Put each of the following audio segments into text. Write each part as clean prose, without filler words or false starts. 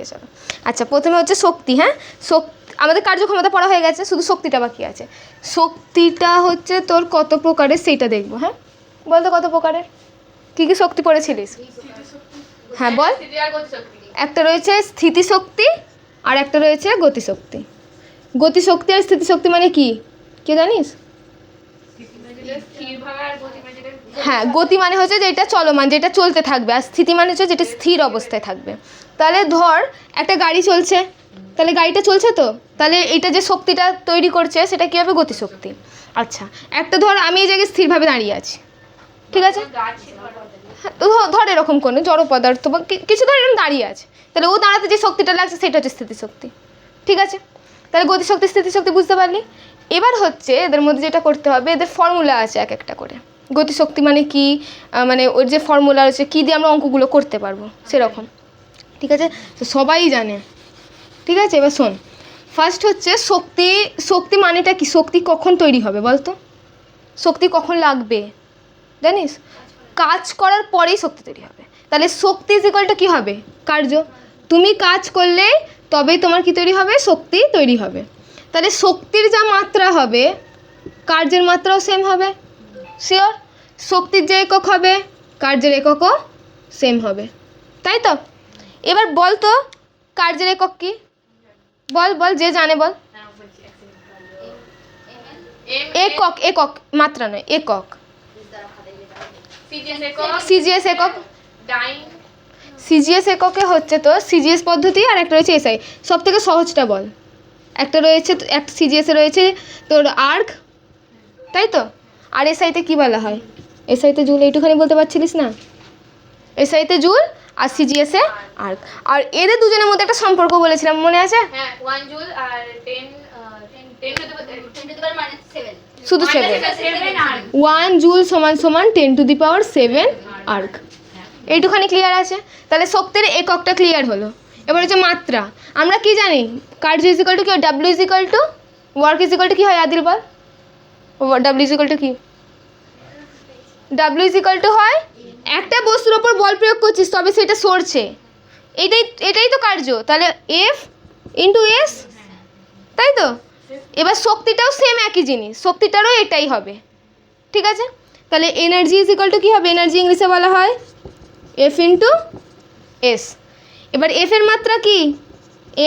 থেকে চলো। আচ্ছা প্রথমে হচ্ছে শক্তি। হ্যাঁ, আমাদের কার্যক্ষমতা পড়া হয়ে গেছে, শুধু শক্তিটা বাকি আছে। শক্তিটা হচ্ছে তোর কত প্রকারের সেইটা দেখবো। হ্যাঁ বলতো কত প্রকারের, কী কী শক্তি পড়েছিলিস? হ্যাঁ বল। একটা রয়েছে স্থিতিশক্তি আর একটা রয়েছে গতিশক্তি। গতিশক্তি আর স্থিতিশক্তি মানে কি কে জানিস? হ্যাঁ, গতি মানে হচ্ছে যেটা চলমান, যেটা চলতে থাকবে, আর স্থিতি মানে হচ্ছে যেটা স্থির অবস্থায় থাকবে। তাহলে ধর একটা গাড়ি চলছে, তাহলে গাড়িটা চলছে তো, তাহলে এটা যে শক্তিটা তৈরি করছে সেটা কী হবে? গতিশক্তি। আচ্ছা একটা ধর আমি এই জায়গায় স্থিরভাবে দাঁড়িয়ে আছি, ঠিক আছে? হ্যাঁ তো ধর এরকম কোনো জড় পদার্থ বা কিছু ধর এরকম দাঁড়িয়ে আছে, তাহলে ও দাঁড়াতে যে শক্তিটা লাগছে সেটা হচ্ছে স্থিতিশক্তি, ঠিক আছে? তাহলে গতিশক্তি স্থিতিশক্তি বুঝতে পারলি। এবার হচ্ছে এদের মধ্যে যেটা করতে হবে, এদের ফর্মুলা আছে এক একটা করে। গতিশক্তি মানে কি, মানে ওর যে ফর্মুলা আছে কী দিয়ে আমরা অঙ্কগুলো করতে পারবো সেরকম, ঠিক আছে? তো সবাই জানে, ঠিক আছে? এবার শোন, ফার্স্ট হচ্ছে শক্তি। শক্তি মানেটা কি? শক্তি কখন তৈরি হবে বলতো? শক্তি কখন লাগবে জানিস? কাজ করার পরেই শক্তি তৈরি হবে। তাহলে শক্তি ইজ ইকুয়াল টু কী হবে? কার্য। তুমি কাজ করলে তবেই তোমার কি তৈরি হবে? শক্তি তৈরি হবে। তাহলে শক্তির যা মাত্রা হবে কার্যের মাত্রাও সেম হবে, শিওর? শক্তির যে একক হবে কার্যের এককও সেম হবে, তাই তো? এবার বল তো কার্যের একক কি? বল বল, যে জানে বল। একক, একক, মাত্রা নয়, একক। সিজিএস একক। সিজিএস এককে হচ্ছে তো সিজিএস পদ্ধতি, আর একটা রয়েছে এসআই। সব থেকে সহজটা বল। একটা রয়েছে, একটা সিজিএসে রয়েছে তোর আর্ক, তাই তো? আর এসআইতে কি বলা হয়? এসআইতে জুল, এইটুখানি বলতে পারছিলিস না? এসআইতে জুল আর সিজিএসে আর্ক। আর এদের দুজনের মধ্যে একটা সম্পর্ক বলেছিলাম, মনে আছে? হ্যাঁ 1 জুল আর 10 শুধু 7। 1 জুল সমান সমান 10 টু দি পাওয়ার 7 আর্ক। এইটুখানি ক্লিয়ার আছে? তাহলে শক্তির এককটা ক্লিয়ার হলো। এবার হচ্ছে মাত্রা। আমরা কি জানি? কার্য ইজ ইকুয়াল টু কি? W is equal to work is equal to কী হয় আদিল বল? ডাব্লিউ ইজ ইকুয়াল টু কি? ডাব্লিউ ইজ ইকুয়াল টু হয় একটা বস্তুর ওপর বল প্রয়োগ করছিস তবে সেটা সরছে, এটাই তো কার্য। তাহলে এফ ইন্টু এস, তাই তো? এবার শক্তিটাও সেম একই জিনিস, শক্তিটারও এটাই হবে, ঠিক আছে? তাহলে এনার্জি ইজ ইকুয়াল টু কী হবে? এনার্জি ইংলিশে বলা হয় এফ ইন্টু এস। এবার এফের মাত্রা কি?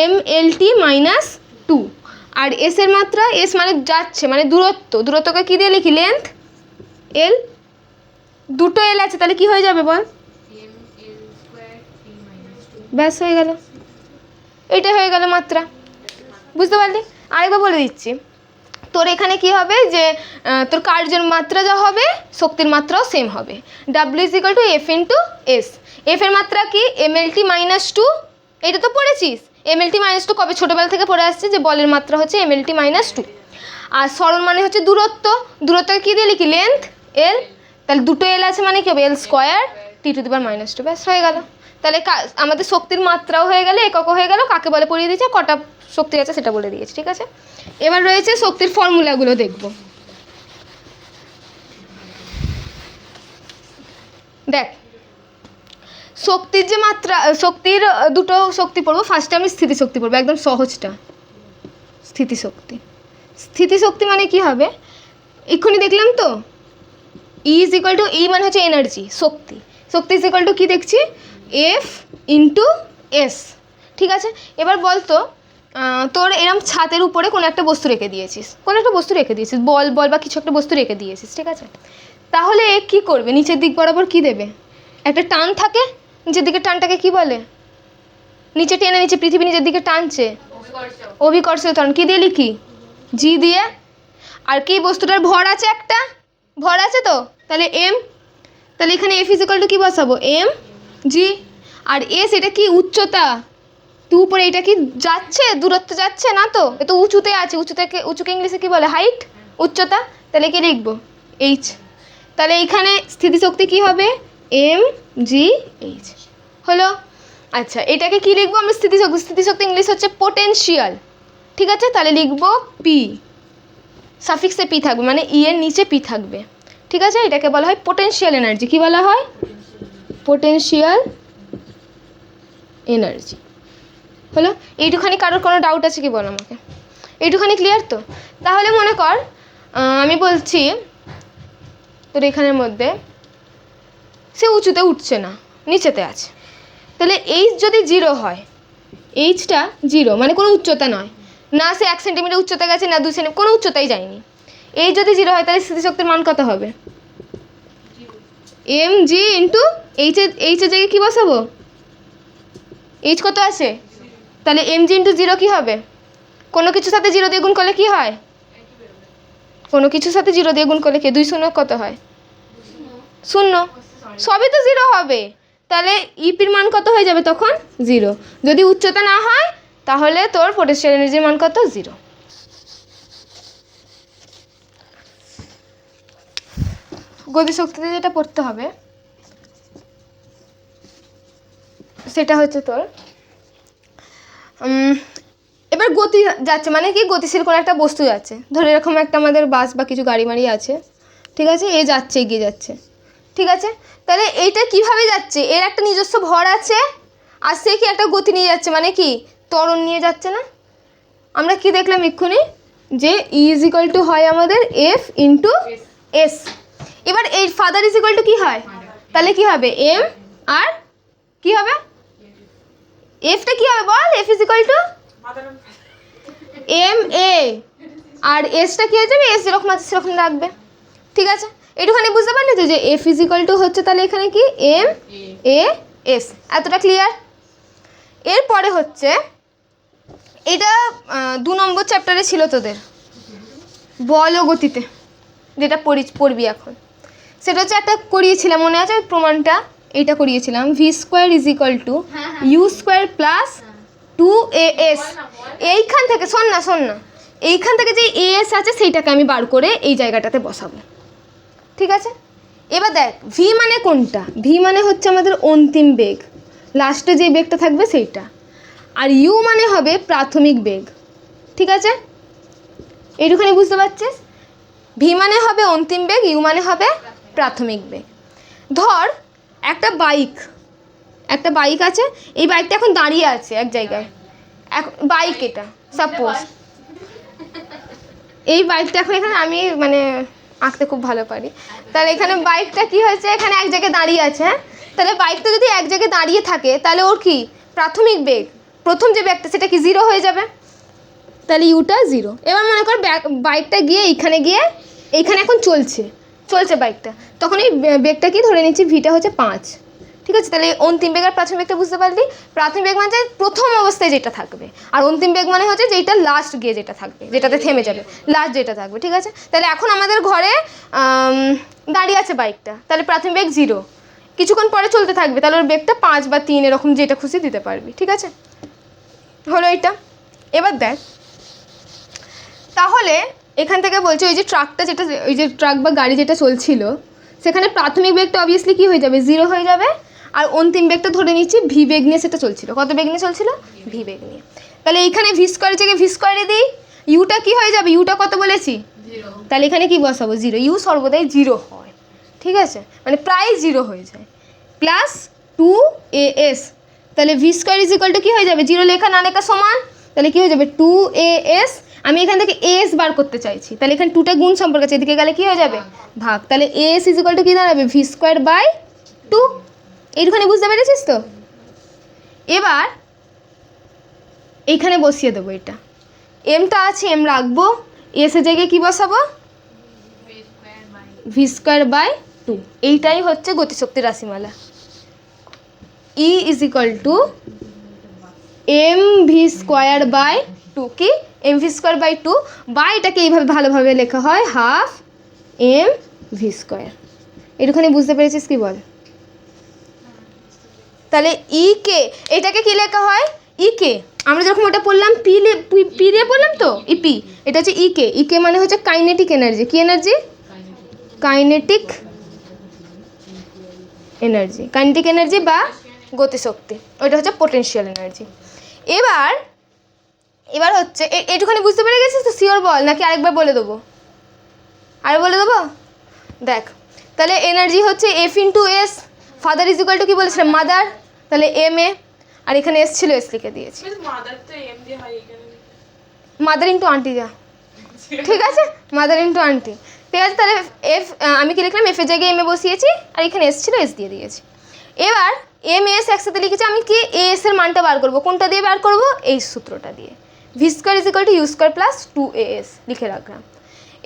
এম এল টি মাইনাস 2, আর এসের মাত্রা, এস মানে যাচ্ছে, মানে দূরত্ব, দূরত্বকে কী দিয়ে লিখি? লেন্থ এল। দুটো এল আছে তাহলে কি হয়ে যাবে বল? ব্যাস হয়ে গেল, এইটাই হয়ে গেল মাত্রা, বুঝতে পারলি? আরেকবার বলে দিচ্ছি, তোর এখানে কি হবে যে তোর কার্যের মাত্রা যা হবে শক্তির মাত্রাও সেম হবে। W is equal to F into S. এফের মাত্রা কি? এম এল টি মাইনাস 2, এটা তো পড়েছিস। এম এল টি মাইনাস 2 কবে? ছোটোবেলা থেকে পড়ে আসছে যে বলের মাত্রা হচ্ছে এম এল টি মাইনাস 2। আর সরণ মানে হচ্ছে দূরত্ব, দূরত্বকে কী দিয়ে লিখি? Length L. তাহলে দুটো এল আছে মানে কি হবে? L square T to the power minus 2, ব্যাস হয়ে গেল। তাহলে আমাদের শক্তির মাত্রাও হয়ে গেল, এককও হয়ে গেল, কাকে বলে পড়িয়ে দিয়েছে, কটা শক্তি আছে সেটা বলে দিয়েছে, ঠিক আছে? এবার রয়েছে শক্তির ফর্মুলাগুলো দেখব। দেখ শক্তির যে মাত্রা, শক্তির দুটো শক্তি পড়বো। ফার্স্টে আমি স্থিতিশক্তি পড়বো, একদম সহজটা। স্থিতিশক্তি। স্থিতিশক্তি মানে কি হবে? এক্ষুনি দেখলাম তো, E is equal to, E মানে হচ্ছে এনার্জি, শক্তি। শক্তি ইজ ইকুয়াল টু কী দেখছি? এফ ইন্টু এস, ঠিক আছে? এবার বল তো তোর এরম ছাদের উপরে কোনো একটা বস্তু রেখে দিয়েছিস, কোনো একটা বস্তু রেখে দিয়েছিস, বল বল বা কিছু একটা বস্তু রেখে দিয়েছিস, ঠিক আছে? তাহলে কি করবে? নিচের দিক বরাবর কি দেবে? একটা টান থাকে, নিচের দিকে টানটাকে কি বলে? নিচে টেনে নিচে, পৃথিবী নিচের দিকে টানছে, অভিকর্ষ ত্বরণ। কী দিয়ে লিখি? জি দিয়ে। আর কি বস্তুটার ভর আছে, একটা ভর আছে তো, তাহলে এম। তাহলে এখানে এফ ইজ ইকুয়াল টু কী বসাবো? এম জি। আর এস এটা কি? উচ্চতা। তো উপরে এটা কি যাচ্ছে, দূরত্ব যাচ্ছে না তো, এ তো উঁচুতে আছে, উঁচুকে ইংলিশে কী বলে? হাইট, উচ্চতা। তাহলে কি লিখবো? এইচ। তাহলে এইখানে স্থিতিশক্তি কি হবে? এম জি এইচ হলো। আচ্ছা এটাকে কি লিখবো আমরা? স্থিতিশক্তি। স্থিতিশক্তি ইংলিশ হচ্ছে পোটেনশিয়াল, ঠিক আছে? তাহলে লিখবো পি, সাফিক্সে পি থাকবে, মানে ই এর নিচে পি থাকবে, ঠিক আছে? এটাকে বলা হয় পোটেনশিয়াল এনার্জি। কি বলা হয়? Potential energy. হলো? এইটুখানি কারোর কোনো ডাউট আছে কি বল আমাকে? এইটুখানি ক্লিয়ার তো? তাহলে মনে কর আমি বলছি তোর এখানের মধ্যে সে উঁচুতে উঠছে না, নিচেতে আছে, তাহলে এইচ যদি 0 হয়, এইচটা 0 মানে কোনো উচ্চতা নয়, না সে 1 সেন্টিমিটার উচ্চতা গেছে, না 2 সেন্টিমিটার, কোনো উচ্চতাই যায়নি। এই যদি 0 হয় তাহলে স্থিতিশক্তির মান কত হবে? এম জি ইন্টু এইচের জায়গায় কী বসাবো? এইচ কত আছে? তাহলে এম জি ইন্টু 0 কী হবে? কোনো কিছুর সাথে 0 দিয়ে গুণ করলে কী হয়? কোনো কিছুর সাথে 0 দিয়ে গুণ করলে কি 2 শূন্য কত হয়? 0। সবই তো 0 হবে, তাহলে ইপির মান কত হয়ে যাবে তখন? 0। যদি উচ্চতা না হয় তাহলে তোর পোটেনশিয়াল এনার্জির মান কত? 0। গতিশক্তিতে যেটা পড়তে হবে সেটা হচ্ছে তোর এবার গতি যাচ্ছে মানে কি, গতিশীল কোনো একটা বস্তু যাচ্ছে, ধরে এরকম একটা আমাদের বাস বা কিছু গাড়ি মাড়ি আছে, ঠিক আছে, এ যাচ্ছে, এগিয়ে যাচ্ছে, ঠিক আছে, তাহলে এইটা কিভাবে যাচ্ছে? এর একটা নিজস্ব ভর আছে, আর সে কি একটা গতি নিয়ে যাচ্ছে, মানে কি ত্বরণ নিয়ে যাচ্ছে না? আমরা কি দেখলাম এক্ষুনি, যে ই ইজ ইকুয়াল টু হয় আমাদের এফ ইন্টু এস। এবার এই ফাদার ইজ ইকুয়াল টু কী হয়? তাহলে কি হবে? এম আর কি হবে? এফটা কি হবে বল? F is equal to M A, আর এসটা কি হয়ে যাবে? এস যেরকম আছে সেরকম রাখবে, ঠিক আছে? একটুখানি বুঝতে পারলি তো যে এফ ইজ ইকুয়াল টু হচ্ছে তাহলে এখানে কি এম এ এস, এতটা ক্লিয়ার? এরপরে হচ্ছে এটা 2 নম্বর চ্যাপ্টারে ছিল তোদের, বল ও গতিতে, যেটা পড়বি এখন, সেটা হচ্ছে একটা করিয়েছিলাম, মনে আছে প্রমাণটা? এইটা করিয়েছিলাম, V square is equal to U square plus 2as। এইখান থেকে শোন না, এইখান থেকে যে এস আছে সেইটাকে আমি বার করে এই জায়গাটাতে বসাবো, ঠিক আছে? এবার দেখ ভি মানে কোনটা? ভি মানে হচ্ছে আমাদের অন্তিম বেগ, লাস্টে যে বেগটা থাকবে সেইটা, আর ইউ মানে হবে প্রাথমিক বেগ, ঠিক আছে? এইটুখানি বুঝতে পারছিস? ভি মানে হবে অন্তিম বেগ, ইউ মানে হবে প্রাথমিক বেগ। ধর একটা বাইক আছে, এই বাইকটা এখন দাঁড়িয়ে আছে এক জায়গায়, বাইক এটা সাপোজ, এই বাইকটা এখন এখানে, আমি মানে আঁকতে খুব ভালো পারি, তাহলে এখানে বাইকটা কি হয়েছে, এখানে এক জায়গায় দাঁড়িয়ে আছে, হ্যাঁ? তাহলে বাইকটা যদি এক জায়গায় দাঁড়িয়ে থাকে তাহলে ওর কি প্রাথমিক বেগ, প্রথম যে বেগটা সেটা কি 0 হয়ে যাবে, তাহলে ইউটা 0। এবার মনে কর বাইকটা গিয়ে এইখানে এখন চলছে বাইকটা, তখন এই বেগটা কি ধরে নিচ্ছি, ভিটা হচ্ছে 5, ঠিক আছে? তাহলে অন্তিম বেগ আর প্রাথমিক বেগটা বুঝতে পারলি? প্রাথমিক বেগ মানে প্রথম অবস্থায় যেটা থাকবে, আর অন্তিম বেগ মানে হচ্ছে যেটা লাস্ট গিয়ে যেটা থাকবে, যেটাতে থেমে যাবে, লাস্ট যেটা থাকবে, ঠিক আছে? তাহলে এখন আমাদের ঘরে দাঁড়িয়ে আছে বাইকটা, তাহলে প্রাথমিক বেগ 0, কিছুক্ষণ পরে চলতে থাকবে, তাহলে ওর বেগটা 5 বা 3 এরকম যেটা খুশি দিতে পারবি, ঠিক আছে? হলো এইটা। এবার দেখ তাহলে এখান থেকে বলছে ওই যে ট্রাকটা, যেটা ওই যে ট্রাক বা গাড়ি যেটা চলছিল, সেখানে প্রাথমিক বেগটা অবভিয়াসলি কী হয়ে যাবে? 0 হয়ে যাবে, আর অন্তিম বেগটা ধরে নিচ্ছি ভি বেগ নিয়ে সেটা চলছিল। কত বেগ নিয়ে চলছিল? ভি বেগ নিয়ে। তাহলে এইখানে ভি স্কোয়ারের জায়গায় ভি স্কোয়ারে দিই, ইউটা কী হয়ে যাবে? ইউটা কত বলেছি? 0। তাহলে এখানে কি বসাবো? 0। ইউ সর্বদাই 0 হয়, ঠিক আছে? মানে প্রায় 0 হয়ে যায়, প্লাস 2as। তাহলে V square is equal to কী হয়ে যাবে? 0 লেখা না লেখা সমান, তাহলে কী হয়ে যাবে? 2as। আমি এখান থেকে এস বার করতে চাইছি, তাহলে এখানে 2টা গুণ সম্পর্ক আছে, এদিকে গেলে কী হয়ে যাবে? ভাগ। তাহলে এস ইজ ইকুয়াল টু কী দাঁড়াবে? V square by 2। এইখানে বুঝতে পেরেছিস তো? এবার এইখানে বসিয়ে দেবো, এটা এমটা আছে, এম রাখবো, এসের জায়গায় কী বসাবো? V square by 2। এইটাই হচ্ছে গতিশক্তির রাশিমালা। E is equal to M V square by 2, কি এম ভি স্কোয়ার বাই 2, বা এটাকে এইভাবে ভালোভাবে লেখা হয় হাফ এম ভি স্কোয়ার। এটুখানি বুঝতে পেরেছিস কি বল? তাহলে ই কে এটাকে কি লেখা হয়? ই কে আমরা যখন ওটা পড়লাম পি দিয়ে পড়লাম তো, ইপি, এটা হচ্ছে ই কে মানে হচ্ছে কাইনেটিক এনার্জি। কি এনার্জি? কাইনেটিক এনার্জি বা গতিশক্তি, ওইটা হচ্ছে পোটেনশিয়াল এনার্জি। এবার হচ্ছে এইটুখানি বুঝতে পেরে গেছিস তো? শিওর বল, নাকি আরেকবার বলে দেবো? দেখ তাহলে এনার্জি হচ্ছে F into S, father is equal to কী বলেছিলাম? মাদার, তাহলে এম এ, আর এখানে এস ছিল, এস লিখে দিয়েছি। মাদার তো এম দিয়ে হয় এখানে। মাদার ইন্টু আন্টি যা, ঠিক আছে, মাদার ইন্টু আন্টি, ঠিক আছে। তাহলে এফ আমি কি লিখলাম, এফের জায়গায় এম এ বসিয়েছি, আর এখানে এস ছিল, এস দিয়ে দিয়েছি। এবার এম এস একসাথে লিখেছি, আমি কি এ এস এর মানটা বার করবো, কোনটা দিয়ে বার করবো, এই সূত্রটা দিয়ে, V square is equal to U square plus 2as লিখে রাখলাম।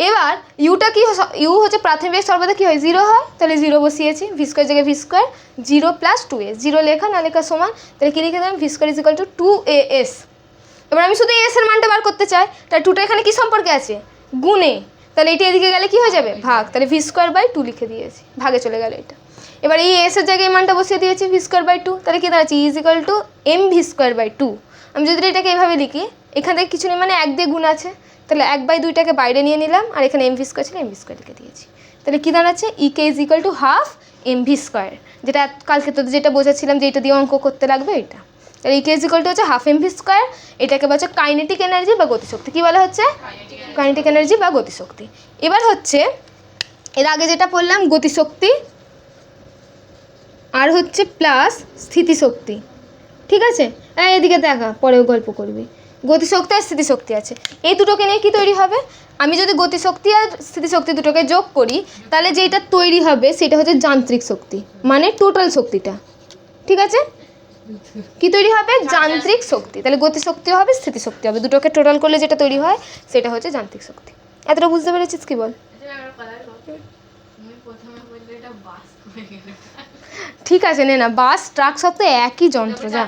এবার ইউটা কি, ইউ হচ্ছে প্রাথমিক সর্বদা কী হয়, 0 হয়, তাহলে 0 বসিয়েছি, ভি স্কোয়ার জায়গায় ভি স্কোয়ার, 0 প্লাস 2as, 0 লেখা না লেখা সমান, তাহলে কী লিখে দিলাম, V square is equal two 2as। এবার আমি শুধু এস এর মানটা বার করতে চাই, তাহলে 2টা এখানে কী সম্পর্কে আছে, গুণে, তাহলে এটা এদিকে গেলে কি হয়ে যাবে, ভাগ, তাহলে ভি স্কোয়ার বাই 2 লিখে দিয়েছি, ভাগে চলে গেল এটা। এবার এই এস এর জায়গায় এই মানটা বসিয়ে দিয়েছি, ভি স্কোয়ার বাই 2, তাহলে কী দাঁড়াচ্ছে, is equal to M V square by 2। আমি যদি এটাকে এইভাবে লিখি, এখান থেকে কিছু নেই মানে 1 দিয়ে গুণ আছে, তাহলে 1/2টাকে বাইরে নিয়ে নিলাম, আর এখানে এম ভি স্কোয়ার ছিল, এম ভি স্কোয়ার লিখে দিয়েছি। তাহলে কী দাঁড়াচ্ছে, E K is equal to half M V square, যেটা কালকে তোদের যেটা বোঝাচ্ছিলাম যে এটা দিয়ে অঙ্ক করতে লাগবে এটা। তাহলে E K is equal two হচ্ছে হাফ এম ভি স্কোয়ার, এটাকে বলছে কাইনেটিক এনার্জি বা গতিশক্তি। কী বলা হচ্ছে, কাইনেটিক এনার্জি বা গতিশক্তি। এবার হচ্ছে এর আগে যেটা পড়লাম গতিশক্তি, আর হচ্ছে প্লাস স্থিতিশক্তি, ঠিক আছে। এদিকে দেখা, পরেও গল্প করবি। গতিশক্তি আর স্থিতিশক্তি আছে, এই দুটোকে নিয়ে কী তৈরি হবে, আমি যদি গতিশক্তি আর স্থিতিশক্তি দুটোকে যোগ করি, তাহলে যেটা তৈরি হবে সেটা হচ্ছে যান্ত্রিক শক্তি, মানে টোটাল শক্তিটা, ঠিক আছে। কি তৈরি হবে, যান্ত্রিক শক্তি। তাহলে গতিশক্তি হবে, স্থিতিশক্তি হবে, দুটোকে টোটাল করলে যেটা তৈরি হয় সেটা হচ্ছে যান্ত্রিক শক্তি। এতটা বুঝতে পেরেছিস কি বল? ঠিক আছে, নে না, বাস ট্রাক সব তো একই যন্ত্র, যা।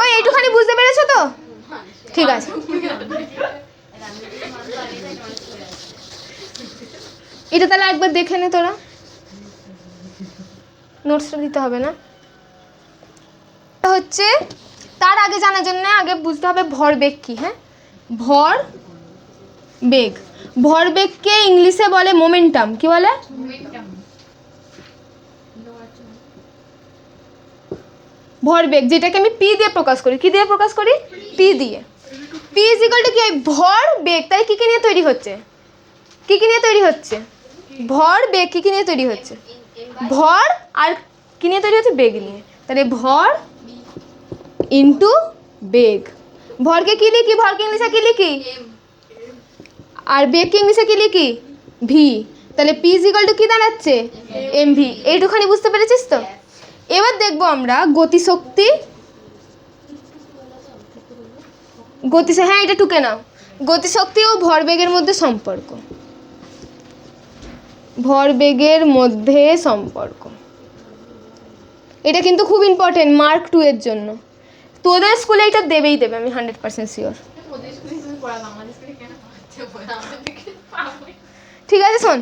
ওই এইটুখানি বুঝতে পেরেছো তো, ঠিক আছে। এটা তাহলে একবার দেখে নে তোরা, নোটসটা দিতে হবে না। হচ্ছে তার আগে জানার জন্য আগে বুঝতে হবে ভরবেগ কি। হ্যাঁ, ভরবেগ, ভরবেগকে ইংলিশে বলে মোমেন্টাম। কি বলে, ভরবেগ, যেটাকে আমি পি দিয়ে প্রকাশ করি। কি দিয়ে প্রকাশ করি, পি দিয়ে। পি ইজ ইকুয়াল টু কি, ভরবেগ, তাই কি কি নিয়ে তৈরি হচ্ছে, কি কি নিয়ে তৈরি হচ্ছে, ভরবেগ কি কি নিয়ে তৈরি হচ্ছে, ভর আর কি নিয়ে তৈরি হচ্ছে, বেগ নিয়ে। তাহলে ভর ইন্টু বেগ। ভরকে কি লিখি, ভরকে ইংলিশে কি লিখি, আর বেগকে ইংলিশে কি লিখি, ভি। তাহলে পি ইজ ইকুয়াল টু কি দাঁড়াচ্ছে, এম ভি। এইটুখানি বুঝতে পেরেছিস তো? এবার দেখবো আমরা গতিশক্তি, হ্যাঁ এটা টুকে নাও, গতিশক্তি ও ভরবেগের মধ্যে সম্পর্ক, ভরবেগের মধ্যে সম্পর্ক, এটা কিন্তু খুব ইম্পর্টেন্ট মার্ক 2 এর জন্য। তোদের স্কুলে এটা দেবেই দেবে, আমি 100% শিওর। ঠিক আছে, শোন,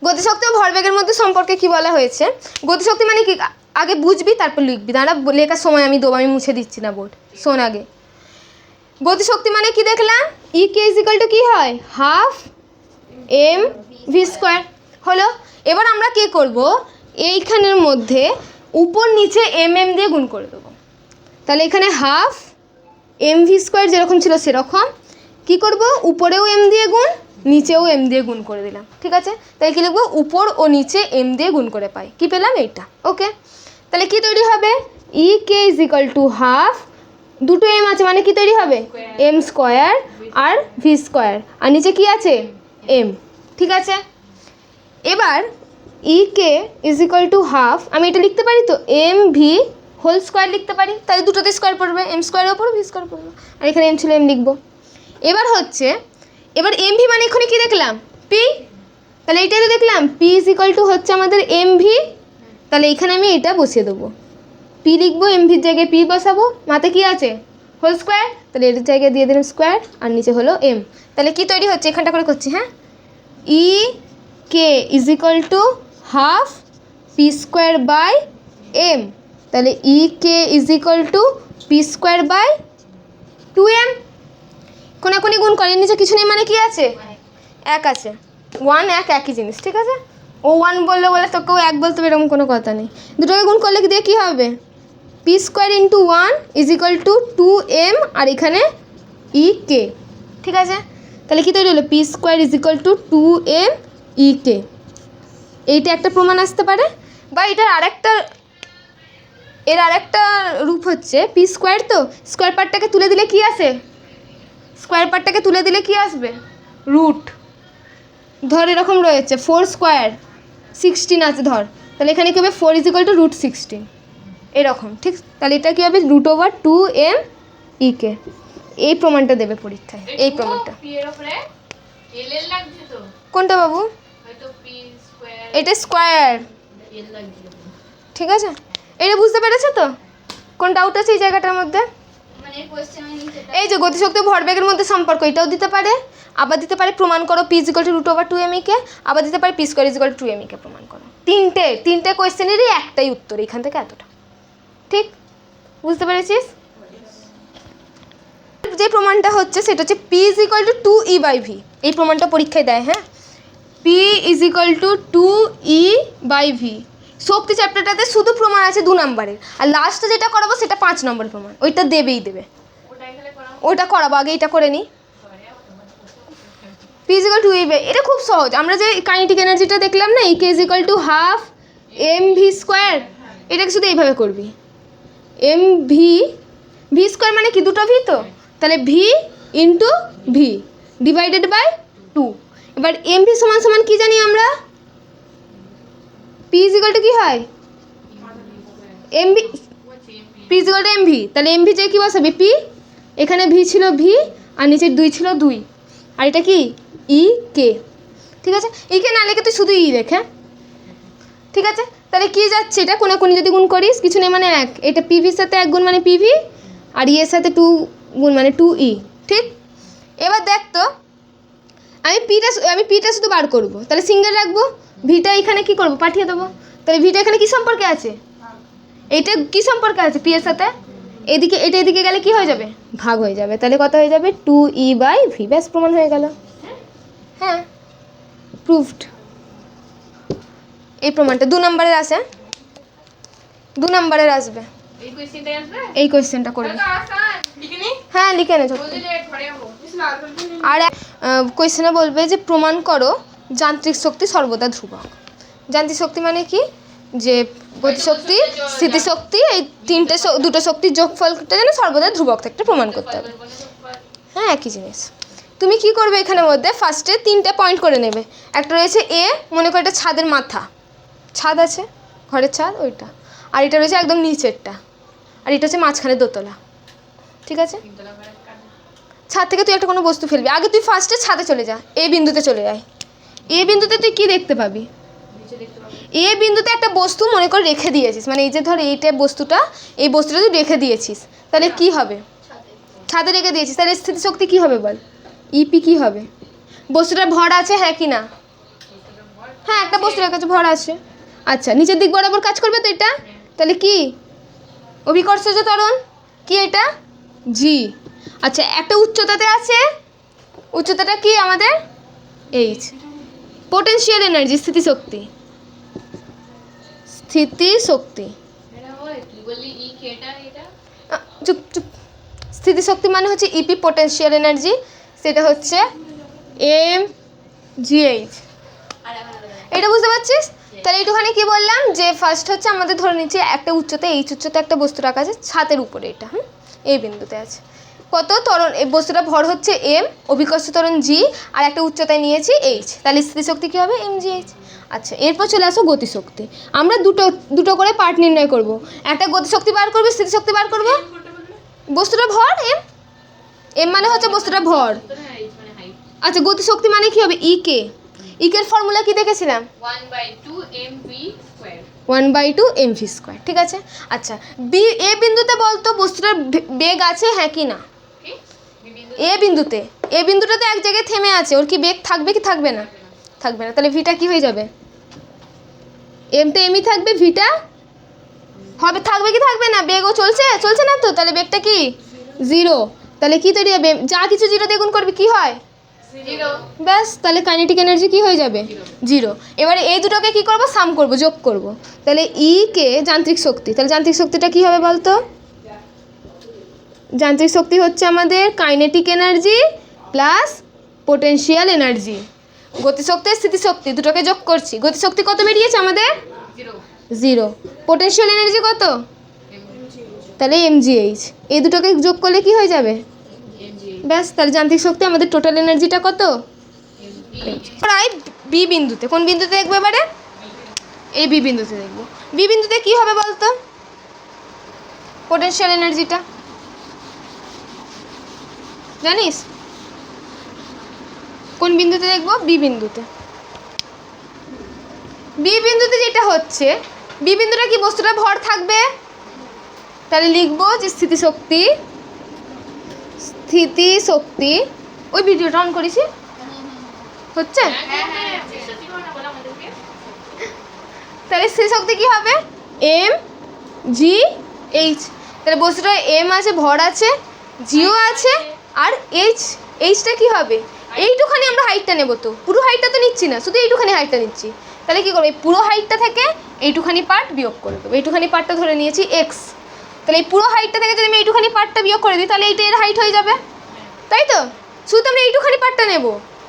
গতিশক্তি ও ভরবেগের মধ্যে সম্পর্কে কি বলা হয়েছে। গতিশক্তি মানে কি, আগে বুঝবি তারপর লিখবি, দাঁড়া লেখার সময় আমি দেবো, আমি মুছে দিচ্ছি না বোর্ড। শোন আগে, গতিশক্তি মানে কি দেখলাম, ই কে ইজ ইকুয়াল টু কি হয়, হাফ এম ভি স্কোয়ার হলো। এবার আমরা কি করব, এইখানের মধ্যে উপর নিচে এম এম দিয়ে গুণ করে দেবো। তাহলে এখানে হাফ এম ভি স্কোয়ার যেরকম ছিল সেরকম কি করব, উপরেও এম দিয়ে গুণ, নিচেও এম দিয়ে গুণ করে দিলাম, ঠিক আছে। তাই কি লিখবো, উপর ও নিচে এম দিয়ে গুণ করে পাই, কি পেলাম এইটা, ওকে। তাহলে কি তৈরি হবে, ই K is equal to half, দুটো এম আছে মানে কি তৈরি হবে, এম স্কোয়ার আর ভি স্কোয়ার, আর নিচে কি আছে, এম, ঠিক আছে। এবার ই K is equal to half, আমি এটা লিখতে পারি তো, এম ভি হোল স্কোয়ার লিখতে পারি, তাহলে দুটোতে স্কোয়ার পড়বে, এম স্কোয়ারের ওপর ভি স্কোয়ার পড়বে, আর এখানে এম ছিল এম লিখবো। এবার হচ্ছে, এবার এম ভি মানে এখানে কি দেখলাম, পি, তাহলে এইটাই তো দেখলাম, পি ইজ ইকুয়াল টু হচ্ছে আমাদের এম ভি, তাহলে এইখানে আমি এটা বসিয়ে দেবো, পি লিখবো, এম ভির জায়গায় পি বসাবো, মাতে কি আছে হোল স্কোয়ার, তাহলে এর জায়গায় দিয়ে দিলাম স্কোয়ার, আর নিচে হলো এম। তাহলে কি তৈরি হচ্ছে, এখানটা করে করছি, হ্যাঁ, E K is equal to half P square by M, তাহলে E K is equal to P square by 2m। কোনাকুনি গুণ করে, নিচে কিছু নেই মানে কি আছে, এক আছে, 1 1 একই জিনিস, ঠিক আছে। ও 1 বললে বলে তোকেও 1 বলতে হবে এরকম কোনো কথা নেই। দুটোকে গুণ করলে দিয়ে কী হবে, P square into 1 is equal two 2m, আর এখানে ই কে, ঠিক আছে। তাহলে কী তৈরি হলো, P square is equal two 2m ই কে। এইটা একটা প্রমাণ আসতে পারে। বা এটার আরেকটা রূপ হচ্ছে পি স্কোয়ার, তো স্কোয়ার পার্টটাকে তুলে দিলে কি আসে, স্কোয়ার পার্টটাকে তুলে দিলে কি আসবে, রুট। ধর এরকম রয়েছে 4 স্কোয়ার 16 আছে ধর, তাহলে এখানে কী হবে 4 = √16 এরকম, ঠিক। তাহলে এটা কী হবে √2m(e)k। এই প্রমাণটা দেবে পরীক্ষায়, এই প্রমাণটা। কোনটা বাবু? এটা স্কোয়ার, ঠিক আছে। এটা বুঝতে পেরেছো তো? কোন ডাউট আছে এই জায়গাটার মধ্যে? এই যে গতিশক্তি ও ভরবেগের মধ্যে সম্পর্ক, এটাও দিতে পারে, আবার দিতে পারে প্রমাণ করো p = √2m(e)k, আবার দিতে পারে p² = 2m(e)k প্রমাণ করো। তিনটে কোয়েশ্চেনেরই একটাই উত্তর, এখান থেকে এতটা, ঠিক। বুঝতে পেরেছিস? যে প্রমাণটা হচ্ছে সেটা হচ্ছে p = 2e/v। এই প্রমাণটা পরীক্ষায় দেয়, হ্যাঁ। p = 2e/v। শক্তি চ্যাপ্টারটাতে শুধু প্রমাণ আছে 2 নম্বরের, আর লাস্টে যেটা করাবো সেটা 5 নম্বরের প্রমাণ, ওইটা দেবে। ওটা করাবো, আগে এটা করে নিই। p = 2e/v, এটা খুব সহজ। আমরা যে কাইনেটিক এনার্জিটা দেখলাম না, E k = ½ mv², এটাকে শুধু এইভাবে করবি, v² মানে কি, দুটো ভি তো, তাহলে v × v /2। এবার mv সমান কি জানি আমরা, p = কি হয়, mv, p = mv, তাহলে mv যে কি বসাবি p, এখানে v ছিল v আর নিচের 2 ছিল 2, আর এটা কি ek, ঠিক আছে। ek না লিখে তুই শুধু ই লেখে, ঠিক আছে। তাহলে কি যাচ্ছে, এটা কোনে কোনে যদি গুণ করিস কিছু নেই মানে 1, এটা পিভির সাথে 1 গুণ মানে পিভি, আর ই এর সাথে 2 গুণ মানে 2e, ঠিক। এবার দেখ তো, আমি পিটা শুধু বার করবো, তাহলে সিঙ্গেল রাখবো, ভিটা এখানে কি করবো, পাঠিয়ে দেবো। তাহলে ভিটা এখানে কি সম্পর্কে আছে, এটা কি সম্পর্কে আছে পি এর সাথে, এদিকে এটা এদিকে গেলে কি হয়ে যাবে, ভাগ হয়ে যাবে। তাহলে কত হয়ে যাবে 2e/v, ব্যাস প্রমাণ হয়ে গেল। হ্যাঁ, প্রুভড। এই প্রমাণটা 2 নম্বরের আসে, 2 নম্বরের আসবে, এই কোয়েশ্চেনটা করবে। হ্যাঁ লিখে নে। আর কোয়েশ্চেনে বলবে যে প্রমাণ করো যান্ত্রিক শক্তি সর্বদা ধ্রুবক। যান্ত্রিক শক্তি মানে কি, যে গতিশক্তি, স্থিতিশক্তি, এই দুটো শক্তির যোগফলটা যেন সর্বদা ধ্রুবক থাকতে প্রমাণ করতে হবে। হ্যাঁ, একই জিনিস। তুমি কি করবে, এখানের মধ্যে ফার্স্টে 3টে পয়েন্ট করে নেবে। একটা রয়েছে এ, মনে করো এটা ছাদের মাথা, ছাদ আছে, ঘরের ছাদ ওইটা, আর এটা রয়েছে একদম নিচেরটা, আর এটা হচ্ছে মাঝখানে দোতলা, ঠিক আছে। ছাদ থেকে তুই একটা কোনো বস্তু ফেলবি, আগে তুই ফার্স্টে ছাদে চলে যা, এ বিন্দুতে চলে যায়। এ বিন্দুতে তুই কি দেখতে পাবি, এ বিন্দুতে একটা বস্তু মনে কর রেখে দিয়েছিস, মানে এই যে ধর এইটা বস্তুটা, এই বস্তুটা তুই রেখে দিয়েছিস, তাহলে কি হবে, ছাদে রেখে দিয়েছিস, তাহলে স্থিতিশক্তি কি হবে বল, ইপি কি হবে, বস্তুটার ভর আছে, হ্যাঁ কি না, হ্যাঁ একটা বস্তুর কাছে ভর আছে। আচ্ছা, নিচের দিক বরাবর কাজ করবে তো এটা, তাহলে কি অভিকর্ষজ ত্বরণ, কি এটা জি। আচ্ছা, একটা উচ্চতাতে আছে, উচ্চতাটা কি আমাদের এইচ। পোটেনশিয়াল এনার্জি, স্থিতিশক্তি, স্থিতিশক্তি, চুপ চুপ, স্থিতিশক্তি মানে হচ্ছে ইপি, পোটেনশিয়াল এনার্জি সেটা হচ্ছে mgh। এটা বুঝতে পারছিস? তাহলে এইটুখানে কি বললাম, যে ফার্স্ট হচ্ছে আমাদের ধরে নিচ্ছি একটা উচ্চতা, এইচ উচ্চতা একটা বস্তু রাখা আছে ছাদের উপরে, এটা এই বিন্দুতে আছে, কত ত্বরণ, এই বস্তুটা ভর হচ্ছে এম, অভিকর্ষ ত্বরণ জি, আর একটা উচ্চতায় নিয়েছি এইচ, তাহলে স্থিতিশক্তি কী হবে mgh। আচ্ছা, এরপর চলে আসো গতিশক্তি। আমরা দুটো করে পার্ট নির্ণয় করব, একটা গতিশক্তি বার করবো, স্থিতিশক্তি বার করবো। বস্তুটা ভর এম, এম মানে হচ্ছে বস্তুটা ভর। আচ্ছা, গতিশক্তি মানে কি হবে ই কে, ইকের ফর্মুলা কি দেখেছিলাম 1/2 mv², ঠিক আছে। আচ্ছা, এ বিন্দুতে বলতো বস্তুটার বেগ আছে, হ্যাঁ কি না, এ বিন্দুটাতে এক জায়গায় থেমে আছে, ওর কি বেগ থাকবে কি থাকবে না, থাকবে না, তাহলে ভিটা কি হয়ে যাবে, এমটা এমই থাকবে, ভিটা হবে, থাকবে কি থাকবে না, বেগও চলছে না তো, তাহলে বেগটা কি 0, তাহলে কি তৈরি হবে, যা কিছু 0 দিয়ে গুণ করবে কি হয় 0, ব্যাস, তাহলে কাইনেটিক এনার্জি কি হয়ে যাবে 0। এবারে এই দুটোকে কি করব, সাম করব, যোগ করব, তাহলে ই কে যান্ত্রিক শক্তি, তাহলে যান্ত্রিক শক্তিটা কি হবে বলতো, যান্ত্রিক শক্তি হচ্ছে আমাদের kinetic energy plus potential energy. গতিশক্তি স্থিতিশক্তি দুটোকে যোগ করছি, গতিশক্তি কত বেরিয়েছে আমাদের 0। পোটেনশিয়াল এনার্জি কত? তাহলে mgh। এই দুটোকে যোগ করলে কি হয়ে যাবে? ব্যাস, তাহলে যান্ত্রিক শক্তি আমাদের টোটাল এনার্জিটা কত? প্রায় বি বিন্দুতে। কোন বিন্দুতে দেখবো এবারে? এই বি বিন্দুতে দেখবো। বি বিন্দুতে কি হবে বলতো পোটেনশিয়াল এনার্জিটা? জানিস? কোন বিন্দুতে দেখবো? বি বিন্দুতে। বি বিন্দুতে যেটা হচ্ছে, বি বিন্দুটা কি বস্তুটা ভর থাকবে, তাহলে লিখবো যে স্থিতিশক্তি, স্থিতিশক্তি। ওই ভিডিওটা অন করেছি হচ্ছে, তাহলে স্থিতিশক্তি কি হবে? M G H. তাহলে বস্তুটা এম আছে, ভর আছে, জিও আছে, আর এইচটা কি হবে? এইটুখানি আমরা হাইটটা নেব, তো পুরো হাইটটা তো নিচ্ছি না, শুধু এইটুখানি হাইটটা নিচ্ছি। তাহলে কি করবো? এই পুরো হাইটটা থেকে এইটুখানি পার্ট বিয়োগ করে দেবো। এইটুখানি পার্টটা ধরে নিয়েছি এক্স। তাহলে এই পুরো হাইটটা থেকে যদি আমি এইটুখানি পার্টটা বিয়োগ করে দিই, তাহলে এইটা এর হাইট হয়ে যাবে, তাই তো? শুধু আমরা এইটুখানি পার্টটা নেব,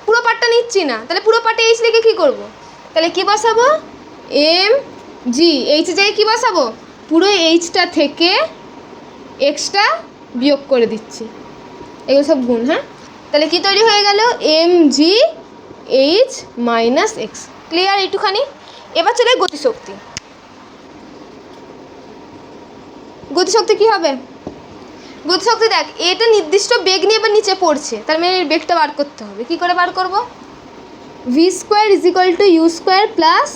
পুরো পার্টটা নিচ্ছি না। তাহলে পুরো পার্টে এইচ লিখে কী করবো? তাহলে কী বসাবো? এম জি। এইচের জায়গায় কী বসাবো? পুরো এইচটা থেকে এক্সটা বিয়োগ করে দিচ্ছি। এগুলো সব গুণ, হ্যাঁ? তাহলে কি তৈরি হয়ে গেল? M G H minus X. Clear এইটুখানি? এবার চলে গতিশক্তি। গতিশক্তি কি হবে? গতিশক্তি দেখ, এটা নির্দিষ্ট বেগ নিয়ে এবার নিচে পড়ছে, তার মানে এর বেগটা বার করতে হবে। কি করে বার করব? V square is equal to U square plus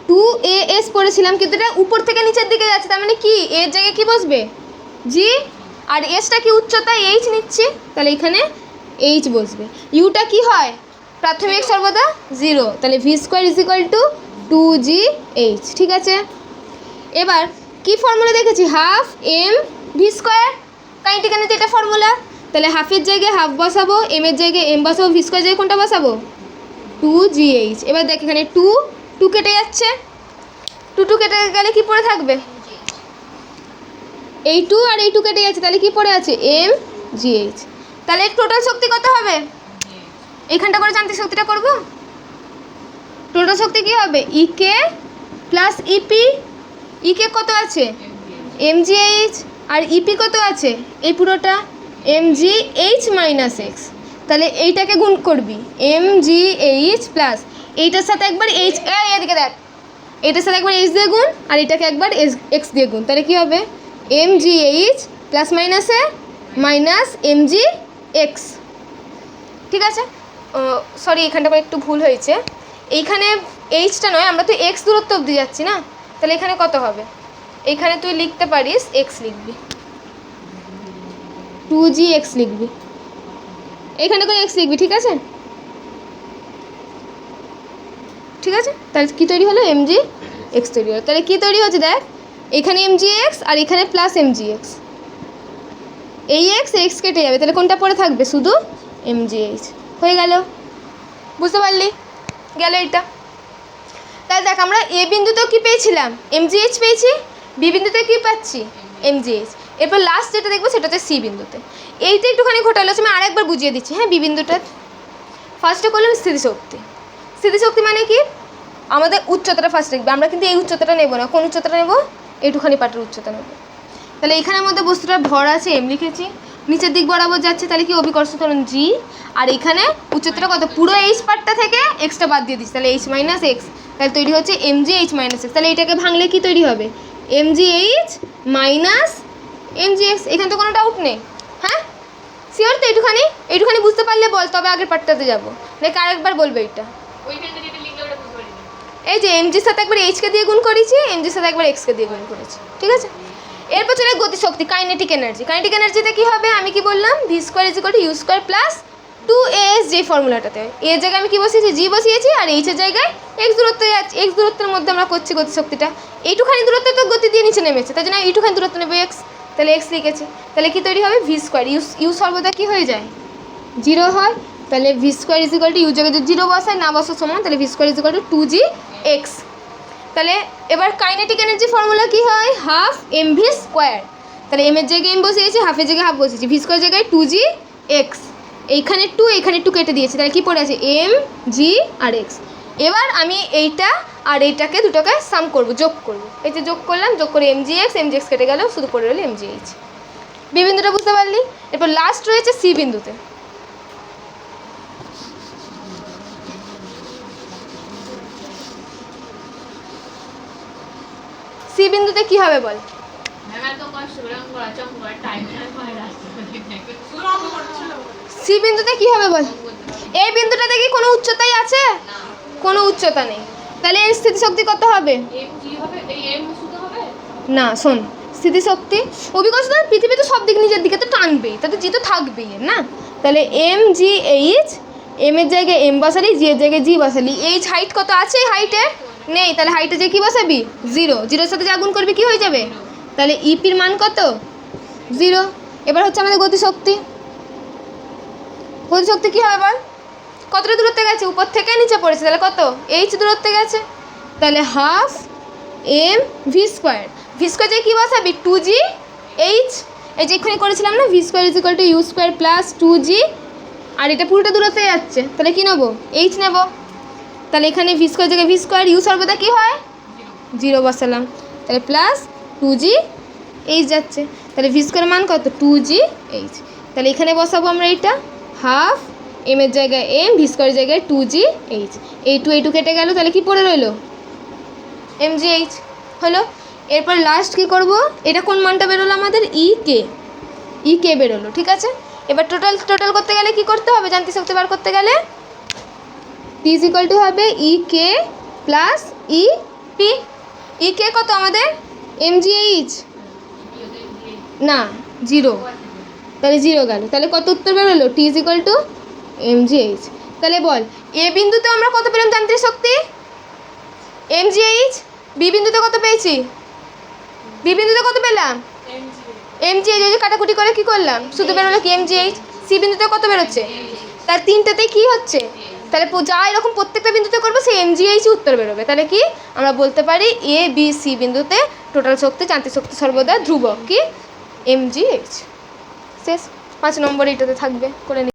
2as পড়েছিলাম, কিন্তু এটা উপর থেকে নিচের দিকে যাচ্ছে, তার মানে কি এর জায়গায় কি বসবে? জি। আর এসটা কি উচ্চতা? এইচ নিচ্ছি, তাহলে এখানে এইচ বসবে। ইউটা কি হয়? প্রাথমিক সর্বদা 0, তাহলে V square is equal to 2gh। ঠিক আছে, এবার কি ফর্মুলা দেখেছি? Half M V square. Kinetic energy এটা ফর্মুলা। তাহলে হাফের জায়গায় হাফ বসাবো, এম এর জায়গায় এম বসাবো, ভি স্কোয়ার জায়গায় কোনটা বসাবো? 2gh। এবার দেখ এখানে 2 কেটে যাচ্ছে, 2 কেটে গেলে কি পড়ে থাকবে? এই 2 আর এই 2 কেটে যাচ্ছে, তাহলে কি পড়ে আছে? M G H. তাহলে টোটাল শক্তি কত হবে? এইখানটা করে যান্ত্রিক শক্তিটা করব। টোটাল শক্তি কি হবে? ইকে প্লাস ইপি। ইকে কত আছে? M G H. আর ইপি কত আছে? এই পুরোটা M G H minus X. তাহলে এইটাকে গুণ করবি, এম জি এইচ প্লাস এইটার সাথে একবার এইচ, এদিকে দেখ, এটার সাথে একবার এইচ দিয়ে গুণ, আর এটাকে একবার এক্স দিয়ে গুণ। তাহলে কী হবে? এম জি এইচ প্লাস মাইনাসে মাইনাস এম জি এক্স। ঠিক আছে, সরি এখানটা একটু ভুল হয়েছে, এইখানে এইচটা নয়, আমরা তো এক্স দূরত্ব অবধি যাচ্ছি না। তাহলে এখানে কত হবে? এইখানে তুই লিখতে পারিস, এক্স লিখবি, 2gx লিখবি, এইখানে করে এক্স লিখবি। ঠিক আছে, ঠিক আছে। তাহলে কী তৈরি হলো? এম জি এক্স তৈরি হলো। তাহলে কী তৈরি হচ্ছে দেখ, এখানে এম জি এক্স আর এখানে প্লাস এম জি এক্স। এই এক্স কেটে যাবে, তাহলে কোনটা পড়ে থাকবে? শুধু এম জি এইচ। হয়ে গেল, বুঝতে পারলি? গেল এইটা। তাহলে দেখ আমরা এ বিন্দুতেও কী পেয়েছিলাম? এম জি এইচ পেয়েছি। বি বিন্দুতে কী পাচ্ছি? M G H. এরপর লাস্ট যেটা দেখবো সেটা হচ্ছে সি বিন্দুতে। এইটা একটুখানি ঘোটালো, আমি আরেকবার বুঝিয়ে দিচ্ছি, হ্যাঁ? বি বিন্দুটা ফার্স্টে করলাম স্থিতিশক্তি। স্থিতিশক্তি মানে কি? আমাদের উচ্চতাটা ফার্স্ট লিখবে। আমরা কিন্তু এই উচ্চতাটা নেব না। কোন উচ্চতাটা নেব? এইটুখানি পাটের উচ্চতা নেব। তাহলে এখানের মধ্যে বস্তুটা ভর আছে, এম লিখেছি, নিচের দিক বরাবর যাচ্ছে, তাহলে কি অভিকর্ষ ত্বরণ জি। আর এখানে উচ্চতাটা কত? পুরো এইচ পার্টটা থেকে এক্সটা বাদ দিয়ে দিচ্ছি, তাহলে এইচ মাইনাস এক্স। তাহলে তৈরি হচ্ছে M G H minus X. তাহলে এটাকে ভাঙলে কি তৈরি হবে? M G H minus M G X. এখানে তো কোনো ডাউট নেই, হ্যাঁ? শিওর তো? এইটুখানি বুঝতে পারলে বল, তবে আগের পার্টটাতে যাবো, নাকি আরেকবার বলবে এইটা? এই যে এমজির সাথে একবার এইচকে দিয়ে গুণ করেছি, এমজির সাথে একবার এক্সকে দিয়ে গুণ করেছি। ঠিক আছে, এরপর চলে গতিশক্তি, কাইনেটিক এনার্জি। কাইনেটিক এনার্জিতে কী হবে? আমি কি বললাম? V square is equal to U square plus 2as, যে ফর্মুলাটাতে এর জায়গায় আমি কী বসিয়েছি? জি বসিয়েছি, আর এইচের জায়গায় এক্স দূরত্বে যাচ্ছি। এক্স দূরত্বের মধ্যে আমরা করছি গতিশক্তিটা। এইটুখানি দূরত্বে তো গতি দিয়ে নিচে নেমেছে, তাই জন্য এইটুখানি দূরত্ব নেবে এক্স, তাহলে এক্স লিখেছি। তাহলে কী তৈরি হবে? V square. ইউ সর্বদা কী হয়ে যায়? 0 হয়। তাহলে V square is equal to U জায়গায় যদি 0 বসায়, না বসার সমান, তাহলে V square is equal to 2gx। তাহলে এবার কাইনেটিক এনার্জি ফর্মুলা কী হয়? Half M V square. তাহলে এম এর জায়গায় এম বসিয়েছি, হাফের জায়গায় হাফ বসিয়েছি, ভি স্কোয়ার জায়গায় 2gx। এইখানে 2 কেটে দিয়েছি, তাহলে কী পড়ে আছে? এম জি আর এক্স। এবার আমি এইটা আর এইটাকে দুটোকে সাম করব, যোগ করব। এই যে যোগ করলাম, যোগ করে এমজিএক্স কেটে গেল, শুধু পড়ে রইল এমজিএইচ। বি বিন্দুটা বুঝতে পারলি? এরপর লাস্ট রয়েছে সি বিন্দুতে। সি বিন্দুতে কি হবে বল? সি বিন্দুতে কি হবে বল? এই বিন্দুটাতে কি কোনো উচ্চতাই আছে? কোনো উচ্চতা নেই, তাহলে এর স্থিতিশক্তি কত হবে? না শোন, স্থিতিশক্তি অভিকর্ষ পৃথিবীতে সব দিক নিজের দিকে তো টানবেই, তাতে জি তো থাকবেই না। তাহলে এম জি এইচ, এম এর জায়গায় এম বসালি, জি এর জায়গায় জি বসালি। এইচ হাইট কত আছে? হাইটে নেই, তাহলে হাইটে যে কি বসাবি? 0। 0-এর সাথে যা গুণ করবি কি হয়ে যাবে? তাহলে ইপির মান কত? 0। এবার হচ্ছে আমাদের গতিশক্তি। গতিশক্তি কী হবে বল? কতটা দূরত্বে গেছে? উপর থেকে নিচে পড়েছে, তাহলে কত? এইচ দূরত্বে গেছে, তাহলে half M V square. V square যে কী বসাবি? 2g H. এই যে এক্ষুনি করেছিলাম না, V square is equal to U square plus 2g, আর এটা পুরোটা দূরত্বে যাচ্ছে, তাহলে কী নেবো? এইচ নেব। তাহলে এখানে ভি স্কোয়ার জায়গায় ভি স্কোয়ার, ইউ সর্বদা কী হয়? 0 বসালাম, তাহলে প্লাস 2g এইচ যাচ্ছে, তাহলে ভি স্কোয়ার মান কত? 2g H. তাহলে এখানে বসাবো আমরা এইটা, হাফ এম এর জায়গায় এম, ভি স্কোয়ারের জায়গায় 2g এইচ। এই টু কেটে গেল, তাহলে কি পড়ে রইলো? এমজি এইচ হলো। এরপর লাস্ট কী করব? এটা কোন মানটা বেরোলো আমাদের? ই কে বেরোলো, ঠিক আছে। এবার টোটাল করতে গেলে কি করতে হবে? যান্ত্রিক শক্তি বার করতে গেলে টি ইজ ইকুয়াল টু হবে ই কে প্লাস ই পি। ই কে কত আমাদের? এমজি এইচ না 0, তাহলে 0 গেল, তাহলে কত উত্তর বেরোলো? T is equal to MG H. তাহলে বল এ বিন্দুতে আমরা কত পেলাম যান্ত্রিক শক্তি? MG H. বি বিন্দুতে কত পেয়েছি? বি বিন্দুতে কত পেলাম? MG H. যে কাটাকুটি করে কি করলাম? শুধু বেরোলো কি? MG H. সি বিন্দুতে কত বেরোচ্ছে? তার তিনটাতেই কি হচ্ছে? তাহলে যা এরকম প্রত্যেকটা বিন্দুতে করবো সেই এমজি এইচ উত্তর বেরোবে। তাহলে কি আমরা বলতে পারি? এ বি সি বিন্দুতে টোটাল শক্তি, যান্ত্রিক শক্তি সর্বদা ধ্রুবক, কি? MG H. শেষ। 5 নম্বর এইটাতে থাকবে, করে